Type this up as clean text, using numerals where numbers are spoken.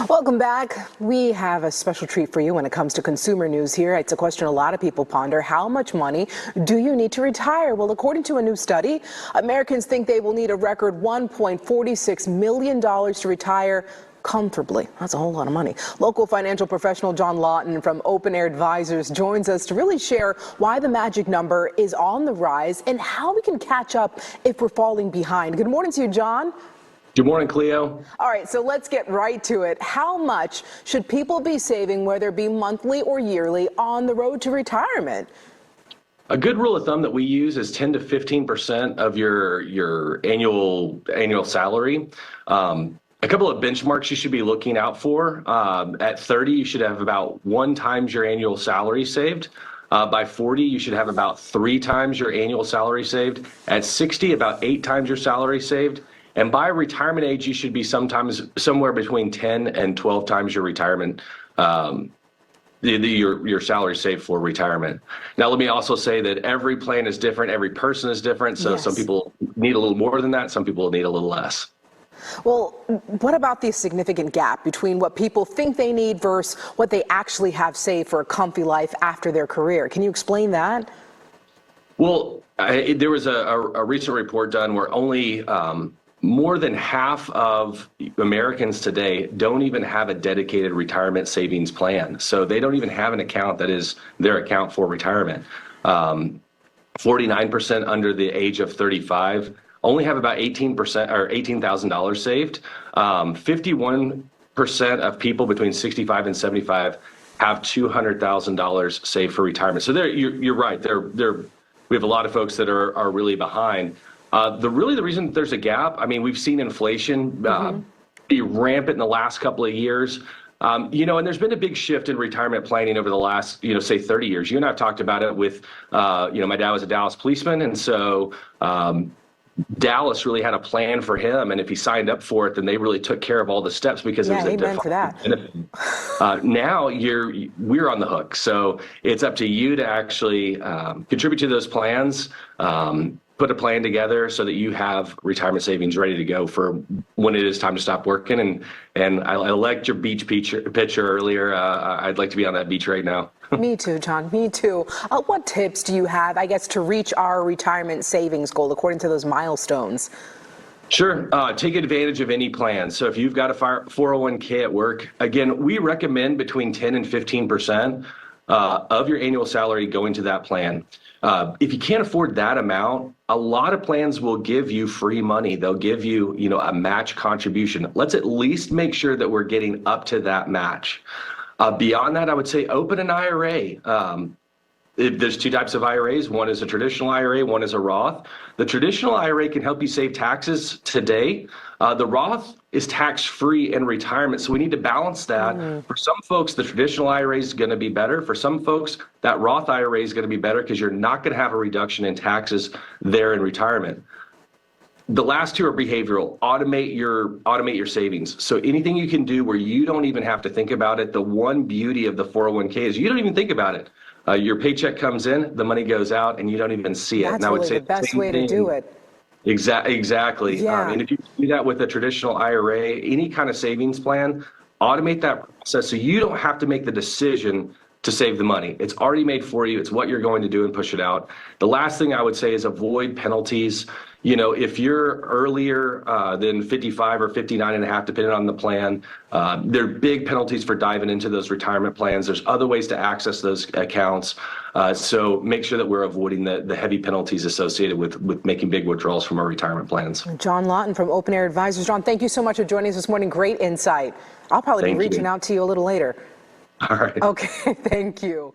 Welcome back. We have a special treat for you when it comes to consumer news here. It's a question a lot of people ponder. How much money do you need to retire? Well, according to a new study, Americans think they will need a record $1.46 million to retire comfortably. That's a whole lot of money. Local financial professional Jon Lawton from Open Air Advisors joins us to really share why the magic number is on the rise and how we can catch up if we're falling behind. Good morning to you, Jon. Good morning, Cleo. All right, so let's get right to it. How much should people be saving, whether it be monthly or yearly, on the road to retirement? A good rule of thumb that we use is 10 to 15% of your annual salary. A couple of benchmarks you should be looking out for. At 30, you should have about 1 times your annual salary saved. By 40, you should have about 3 times your annual salary saved. At 60, about 8 times your salary saved. And by retirement age, you should be somewhere between 10 and 12 times your retirement, your salary saved for retirement. Now, let me also say that every plan is different. Every person is different. So Some people need a little more than that. Some people need a little less. Well, what about the significant gap between what people think they need versus what they actually have saved for a comfy life after their career? Can you explain that? Well, there was a recent report done where only more than half of Americans today don't even have a dedicated retirement savings plan. So they don't even have an account that is their account for retirement. 49% under the age of 35 only have about 18% or $18,000 saved. 51% of people between 65 and 75 have $200,000 saved for retirement. So you're right. We have a lot of folks that are really behind. The reason there's a gap, I mean, we've seen inflation be rampant in the last couple of years. And there's been a big shift in retirement planning over the last, say 30 years. You and I have talked about it with, my dad was a Dallas policeman. And so Dallas really had a plan for him. And if he signed up for it, then they really took care of all the steps because it was a defined benefit. Now we're on the hook. So it's up to you to actually contribute to those plans. Put a plan together so that you have retirement savings ready to go for when it is time to stop working. And I liked your beach picture earlier. I'd like to be on that beach right now. Me too, Jon. Me too. What tips do you have, I guess, to reach our retirement savings goal according to those milestones? Sure. Take advantage of any plan. So if you've got a 401k at work, again, we recommend between 10 and 15% of your annual salary going to that plan. If you can't afford that amount, a lot of plans will give you free money. They'll give you, a match contribution. Let's at least make sure that we're getting up to that match. Beyond that, I would say open an IRA. There's 2 types of IRAs. One is a traditional IRA, one is a Roth. The traditional IRA can help you save taxes today. The Roth is tax-free in retirement, so we need to balance that. For some folks, the traditional IRA is going to be better. For some folks, that Roth IRA is going to be better because you're not going to have a reduction in taxes there in retirement. The last 2 are behavioral. Automate your savings. So anything you can do where you don't even have to think about it. The one beauty of the 401k is you don't even think about it. Your paycheck comes in, the money goes out, and you don't even see it. That's and I would really say the best way to do it. Exactly. Yeah. And if you do that with a traditional IRA, any kind of savings plan, automate that process so you don't have to make the decision to save the money. It's already made for you. It's what you're going to do and push it out. The last thing I would say is avoid penalties. If you're earlier than 55 or 59 and a half, depending on the plan, there are big penalties for diving into those retirement plans. There's other ways to access those accounts. So make sure that we're avoiding the heavy penalties associated with making big withdrawals from our retirement plans. Jon Lawton from Open Air Advisors. Jon, thank you so much for joining us this morning. Great insight. I'll probably be reaching out to you a little later. All right. Okay, thank you.